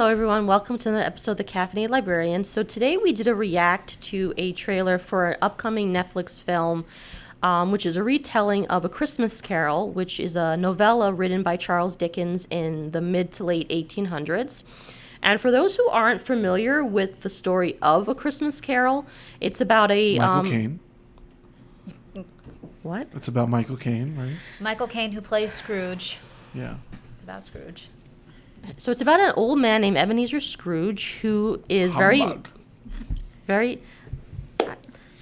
Hello, everyone. Welcome to another episode of the Caffeinated Librarians. So today we did a react to a trailer for an upcoming Netflix film, which is a retelling of A Christmas Carol, which is a novella written by Charles Dickens in the mid to late 1800s. And for those who aren't familiar with the story of A Christmas Carol, it's about a... Michael Caine. What? It's about Michael Caine, right? Michael Caine, who plays Scrooge. Yeah. It's about Scrooge. So it's about an old man named Ebenezer Scrooge who is Humbug. I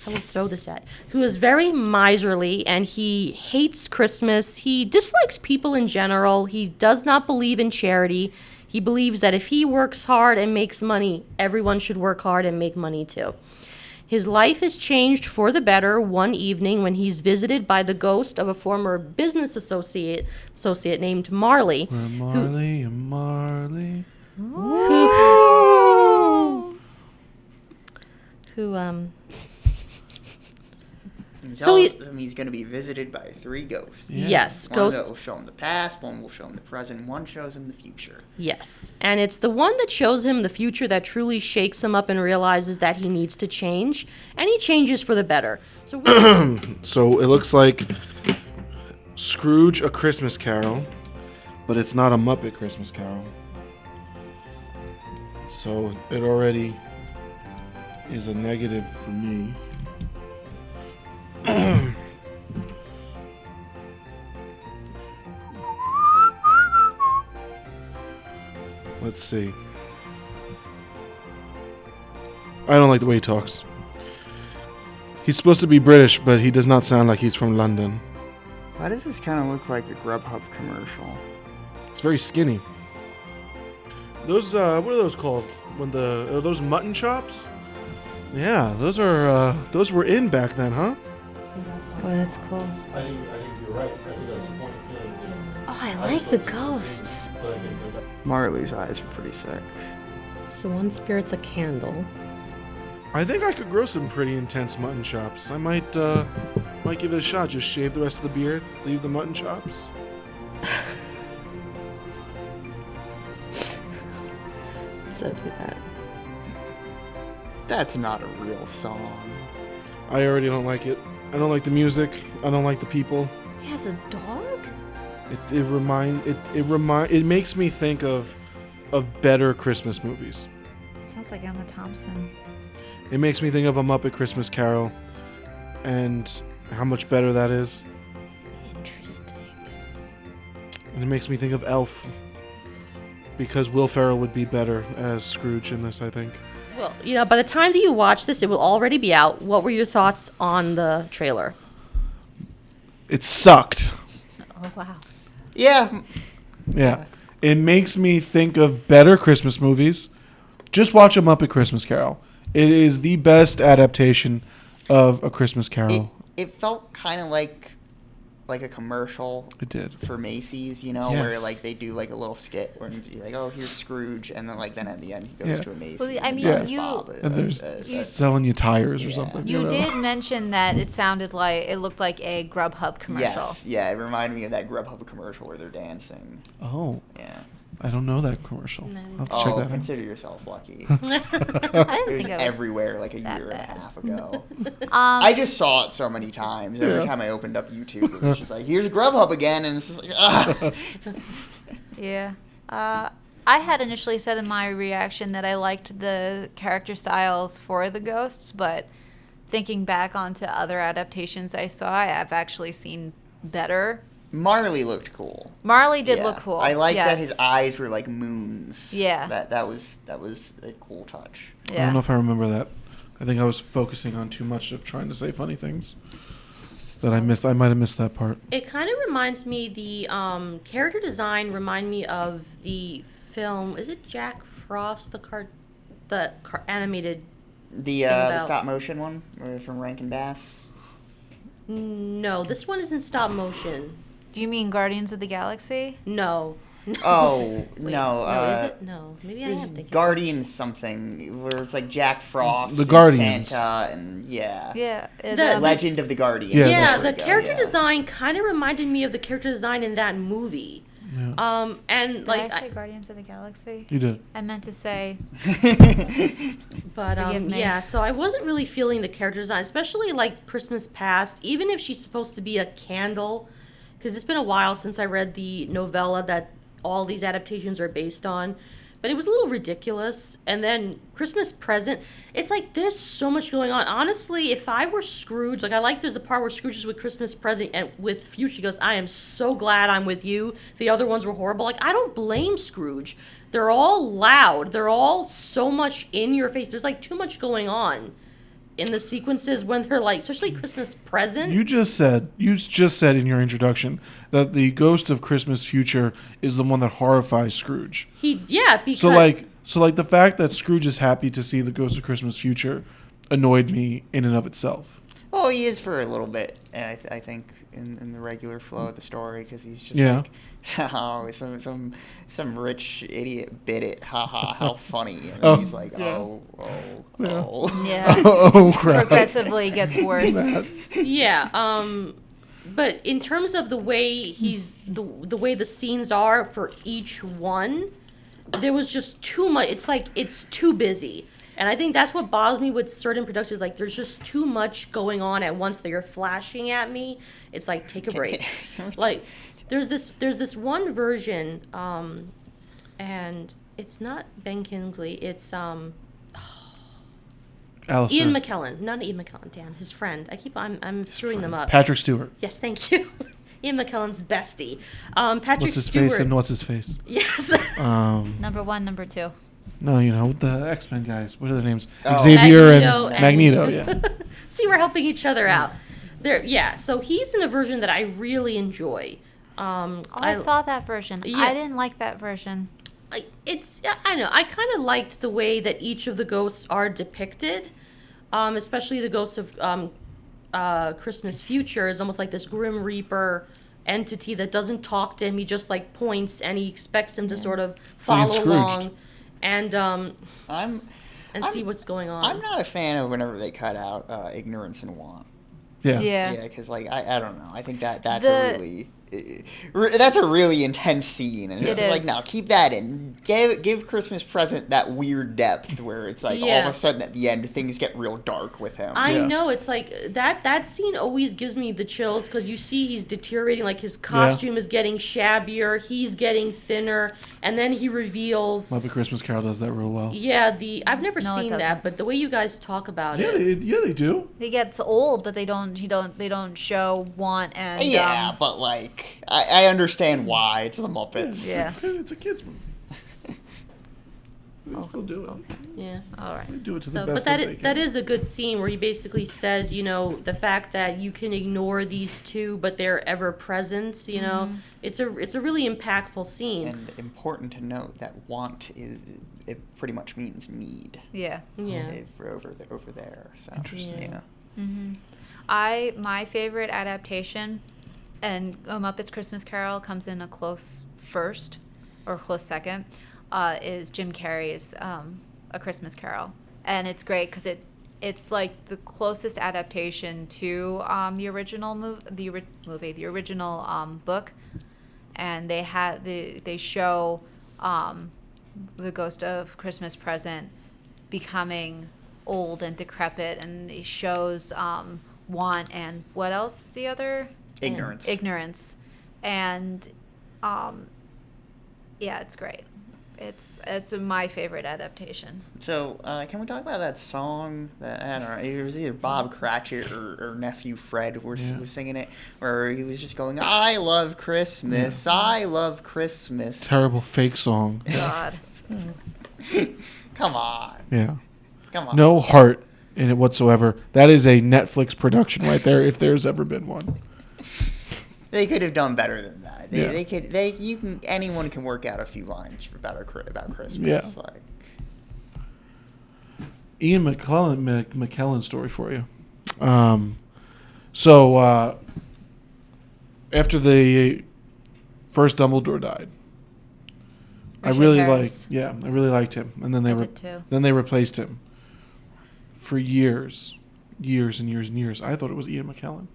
will throw this at, who is very miserly, and he hates Christmas. He dislikes people in general. He does not believe in charity. He believes that if he works hard and makes money, everyone should work hard and make money too. His life is changed for the better one evening when he's visited by the ghost of a former business associate named Marley. We're Marley and Marley. He's going to be visited by 3 ghosts. Yeah. Yes, One ghost. will show him the past, one will show him the present, one shows him the future. Yes, and it's the one that shows him the future that truly shakes him up and realizes that he needs to change, and he changes for the better. So, So it looks like Scrooge, A Christmas Carol, but it's not a Muppet Christmas Carol. So it already is a negative for me. Let's see. I don't like the way he talks. He's supposed to be British, but he does not sound like he's from London. Why does this kind of look like a Grubhub commercial? It's very skinny. Those, what are those called? Are those mutton chops? Yeah, those were in back then, huh? oh, that's cool. I think you're right. I think that's the point. Oh, I like the ghosts. Marley's eyes are pretty sick. So one spirit's a candle. I think I could grow some pretty intense mutton chops. I might give it a shot. Just shave the rest of the beard, leave the mutton chops. So do that. That's not a real song. I already don't like it. I don't like the music. I don't like the people. He has a dog? It makes me think of better Christmas movies. Sounds like Emma Thompson. It makes me think of A Muppet Christmas Carol and how much better that is. Interesting. And it makes me think of Elf because Will Ferrell would be better as Scrooge in this, I think. Well, by the time that you watch this, it will already be out. What were your thoughts on the trailer? It sucked. Oh, wow. Yeah. Yeah. It makes me think of better Christmas movies. Just watch A Muppet Christmas Carol. It is the best adaptation of A Christmas Carol. It felt kind of like a commercial. It did. For Macy's, where Yes. like they do like a little skit where it's like, oh, here's Scrooge, and then at the end he goes Yeah. to a Macy's. Well, I mean, there's you- Bob, And there's selling you tires or something. You know? did mention that it looked like a Grubhub commercial. Yes, yeah, it reminded me of that Grubhub commercial where they're dancing. Oh, Yeah. I don't know that commercial. No. I'll have to check that out. Consider yourself lucky. I It didn't was think it was everywhere like a that year and a bad. half ago. I just saw it so many times. Every Yeah. time I opened up YouTube, it was just like, here's Grubhub again, and it's just like, ah. Yeah. I had initially said in my reaction that I liked the character styles for the ghosts, but thinking back onto other adaptations I saw, I have actually seen better. Marley looked cool. Marley did Yeah. look cool. I like that yes. his eyes were like moons. Yeah. That was a cool touch. I Yeah. don't know if I remember that. I think I was focusing on too much of trying to say funny things that I missed. I might have missed that part. It kind of reminds me, the character design remind me of the film, is it Jack Frost, the animated? The about- stop motion one from Rankin Bass. No, this one is in stop motion. Do you mean Guardians of the Galaxy? No. Oh, Wait, no. is it? No. Maybe I am There's thinking. Guardians something, where it's like Jack Frost The and Guardians. Santa, and yeah. Yeah. Legend of the Guardians. Yeah, Yeah, that's the There we go, character yeah. design kind of reminded me of the character design in that movie. Yeah. And Did like, I say Guardians of the Galaxy? You did. I meant to say. but Forgive me. yeah, so I wasn't really feeling the character design, especially like Christmas Past, even if she's supposed to be a candle, because it's been a while since I read the novella that all these adaptations are based on. But it was a little ridiculous. And then Christmas Present, it's like there's so much going on. Honestly, if I were Scrooge, like I like there's a part where Scrooge is with Christmas Present and with Future, he goes, I am so glad I'm with you. The other ones were horrible. Like, I don't blame Scrooge. They're all loud. They're all so much in your face. There's like too much going on in the sequences when they're like, especially Christmas Present. You just said in your introduction that the Ghost of Christmas Future is the one that horrifies Scrooge. Because So like the fact that Scrooge is happy to see the Ghost of Christmas Future annoyed me in and of itself. Well, he is for a little bit, and I think in the regular flow of the story, because he's just Yeah. like, oh, some rich idiot bit it, haha, how funny, and then Oh, he's like, yeah. oh. Yeah. Oh crap! Progressively gets worse. But in terms of the way the way the scenes are for each one, there was just too much. It's like it's too busy. And I think that's what bothers me with certain productions. Like, there's just too much going on at once that you're flashing at me. It's like, take a break. Like, there's this one version, and it's not Ben Kingsley. It's Alistair. Ian McKellen. Not Ian McKellen. Damn, his friend. I'm screwing them up. Patrick Stewart. Yes, thank you. Ian McKellen's bestie. Patrick What's his Stewart. face and what's his face? Yes. Number 1, number 2. No, the X-Men guys. What are their names? Oh. Xavier Magneto and Magneto. and- Yeah. See, we're helping each other out. So he's in a version that I really enjoy. I saw that version. Yeah. I didn't like that version. I know. I kind of liked the way that each of the ghosts are depicted, especially the ghost of Christmas Future is almost like this Grim Reaper entity that doesn't talk to him. He just like points and he expects him to sort of follow Scrooged. along and I'm see what's going on. I'm not a fan of whenever they cut out ignorance and want. Yeah. Yeah, because like I don't know. I think that's The- that's a really intense scene, and it's It like is. no, keep that in. Give Christmas Present that weird depth where it's like all Yeah. of a sudden at the end things get real dark with him. I Yeah. know, it's like that scene always gives me the chills because you see he's deteriorating, like his costume is getting shabbier, he's getting thinner, and then he reveals Muppet Christmas Carol does that real well. I've never No, it seen that, doesn't. but the way you guys talk about Yeah, it. they do. He gets old, but they don't show want and Yeah, but like I understand why it's the Muppets. Yeah. It's a kids movie. They still do it. Yeah. all They right. do it to So, the but best that that is a good scene where he basically says, the fact that you can ignore these two, but they're ever present. It's a really impactful scene. And important to note that want it pretty much means need. Yeah. Yeah. Over there. So Interesting. Yeah. My favorite adaptation, and Muppets Christmas Carol comes in a close first, or close second, is Jim Carrey's A Christmas Carol, and it's great because it's like the closest adaptation to the original the original book, and they show the ghost of Christmas Present becoming old and decrepit, and it shows want and what else the other ignorance, and yeah, it's great. It's my favorite adaptation. So, can we talk about that song that, I don't know, it was either Bob Cratchit or nephew Fred was singing it, where he was just going, I love Christmas, I love Christmas. Terrible fake song. God. Come on. Yeah. Come on. No heart in it whatsoever. That is a Netflix production right there, if there's ever been one. They could have done better than that. Yeah. Anyone can work out a few lines about Christmas. Yeah. Like, Ian McKellen story for you. So after the first Dumbledore died, I Richard really Harris. liked him, and then I did too. they replaced him for years and years and years. I thought it was Ian McKellen.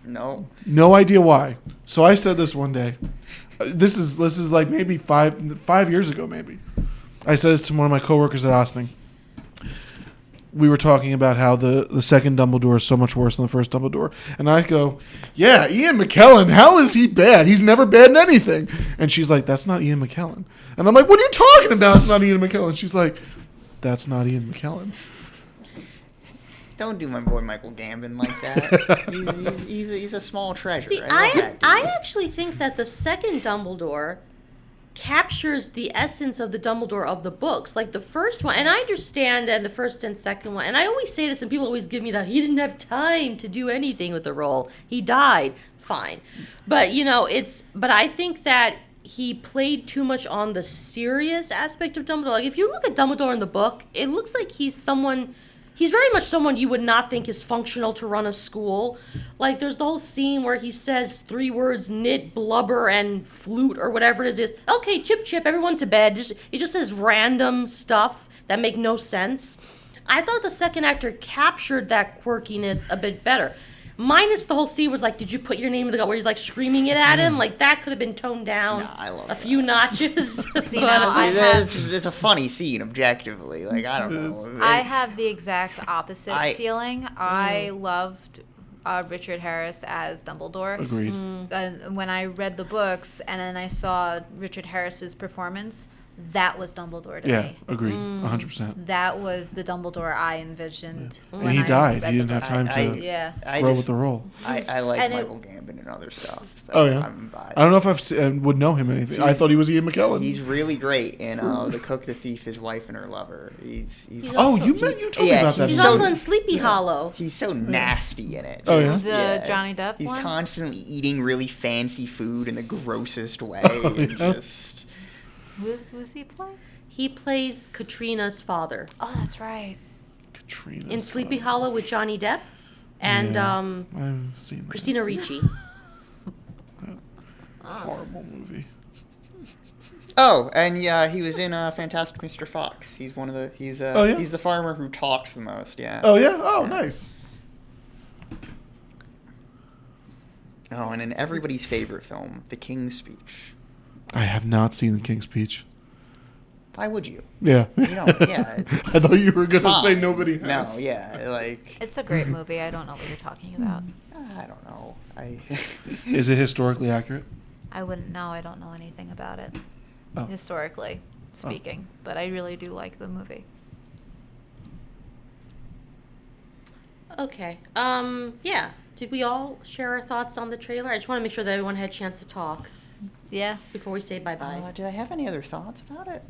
No. No idea why. So I said this one day. This is like maybe five years ago, maybe. I said this to one of my coworkers at Austin. We were talking about how the second Dumbledore is so much worse than the first Dumbledore. And I go, yeah, Ian McKellen, how is he bad? He's never bad in anything. And she's like, that's not Ian McKellen. And I'm like, what are you talking about? It's not Ian McKellen. She's like, that's not Ian McKellen. Don't do my boy Michael Gambon like that. he's a small treasure. See, I actually think that the second Dumbledore captures the essence of the Dumbledore of the books, like the first one. And I understand and the first and second one. And I always say this, and people always give me that he didn't have time to do anything with the role. He died. Fine, but But I think that he played too much on the serious aspect of Dumbledore. Like if you look at Dumbledore in the book, it looks like he's very much someone you would not think is functional to run a school. Like, there's the whole scene where he says 3 words, knit, blubber, and flute, or whatever it is. Okay, chip, chip, everyone to bed. It just says random stuff that make no sense. I thought the second actor captured that quirkiness a bit better. Minus the whole scene was like, did you put your name in the gut, where he's like screaming it at him? Like, that could have been toned down a few notches. See, now it's a funny scene, objectively. Like, I don't know. I have the exact opposite feeling. I loved Richard Harris as Dumbledore. Agreed. When I read the books and then I saw Richard Harris's performance, that was Dumbledore to Yeah, me. agreed. 100%. That was the Dumbledore I envisioned. Yeah. And he died. He didn't have time to grow with the role. I like Michael Gambon and other stuff. So oh, yeah? I'm biased. I don't know if would know him anything. I thought he was Ian McKellen. He's really great in The Cook, the Thief, His Wife, and Her Lover. He's you told me about that. He's also in Sleepy Hollow. He's so nasty in it. Oh, yeah? The Johnny Depp He's one? constantly eating really fancy food in the grossest way. Who's he play? He plays Katrina's father. Oh, that's right. Katrina. In Sleepy Hollow with Johnny Depp and I've seen that. Christina Ricci. Horrible movie. Oh, and he was in Fantastic Mr. Fox. He's one of the he's the farmer who talks the most. Yeah. Oh yeah. Oh, nice. Oh, and in everybody's favorite film, The King's Speech. I have not seen The King's Speech. Why would you? Yeah. Yeah. I thought you were going to say nobody has. No, yeah, like... It's a great movie. I don't know what you're talking about. I don't know. Is it historically accurate? I wouldn't know. I don't know anything about it, Oh. historically speaking. But I really do like the movie. Okay. Yeah. Did we all share our thoughts on the trailer? I just want to make sure that everyone had a chance to talk Yeah. before we say bye-bye. Did I have any other thoughts about it?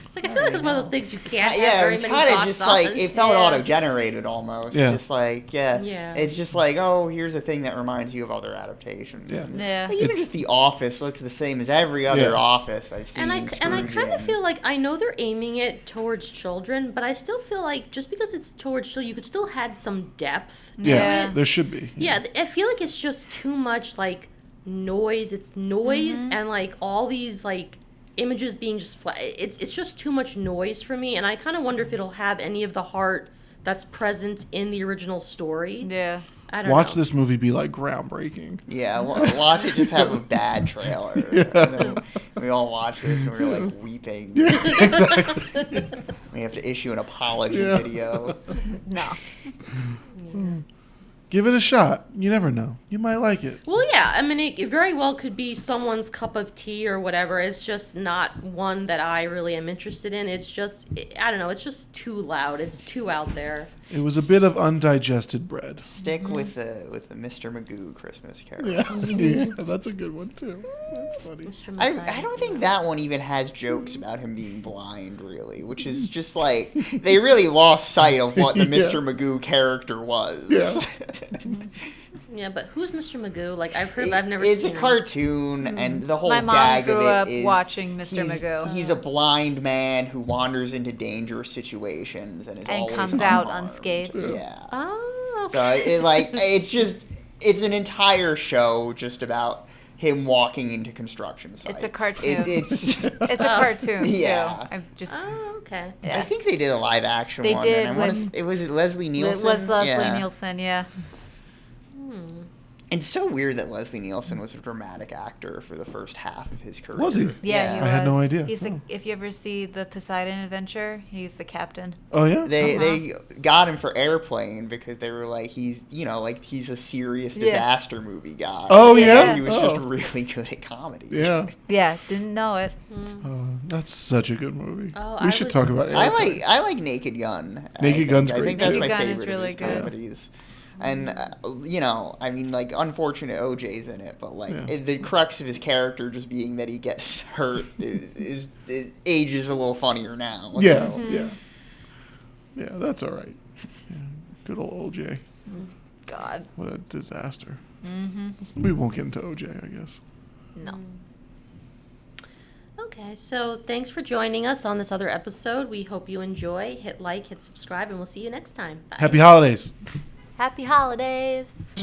It's like, I feel like it's one of those things you can't have Yeah, very it was many kind of thoughts just on. like, it felt Yeah. auto-generated almost. Yeah. Just like, Yeah. it's just like, oh, here's a thing that reminds you of other adaptations. Yeah. And, Yeah. like, even just The Office looked the same as every other Yeah. Office I've seen. And I Scrooge kind of in. feel like, I know they're aiming it towards children, but I still feel like just because it's towards children, you could still add some depth to Yeah. it. There should be. Yeah, I feel like it's just too much like noise. It's noise and like all these like images being just it's just too much noise for me, and I kind of wonder if it'll have any of the heart that's present in the original story. Yeah. I don't know. Watch this movie be like groundbreaking. Yeah, watch it just have a bad trailer. Yeah. And then we all watch this and we're like weeping. Exactly. We have to issue an apology Yeah. video. No. Give it a shot. You never know. You might like it. Well, yeah, I mean, it very well could be someone's cup of tea or whatever. It's just not one that I really am interested in. It's just, I don't know, it's just too loud. It's too out there. It was a bit of undigested bread. Stick with the Mr. Magoo Christmas Carol. Yeah. Yeah, that's a good one too. That's funny. Mr. I McFly. don't think that one even has jokes about him being blind, really, which is just like, they really lost sight of what the Yeah. Mr. Magoo character was. Yeah. Yeah, but who's Mr. Magoo? Like, I've never It's seen a him. cartoon, and the whole My mom gag grew of it up is watching Mr. Magoo. He's a blind man who wanders into dangerous situations and is And always comes out unharmed. unscathed. Yeah. Oh, So okay. it's an entire show just about him walking into construction sites. It's a cartoon. It's It's a cartoon, Yeah. too. I'm just... Oh, okay. Yeah. I think they did a live action They one. did and I wanna with- it was Leslie It Nielsen. was Leslie Yeah. Nielsen, yeah. And so weird that Leslie Nielsen was a dramatic actor for the first half of his career. Was he? Yeah, he I had no was. idea. He's the, Oh. if you ever see the Poseidon Adventure, he's the captain. Oh yeah. They got him for Airplane because they were like, he's he's a serious Yeah. disaster movie guy. Oh Yeah. yeah. He was Oh. just really good at comedy. Yeah. Yeah, didn't know it. That's such a good movie. Oh, We I should was- talk about it. I like Naked Gun. Naked Gun's I great, think that's too. my Naked Gun is favorite really of his good. comedies. And I mean, like, unfortunate OJ's in it, but like Yeah. the crux of his character just being that he gets hurt is ages a little funnier now. Yeah. so. Yeah. Yeah. That's all right. Yeah. Good old OJ. God. What a disaster. Mm-hmm. We won't get into OJ, I guess. No. Okay, so thanks for joining us on this other episode. We hope you enjoy. Hit like, hit subscribe, and we'll see you next time. Bye. Happy holidays. Happy holidays.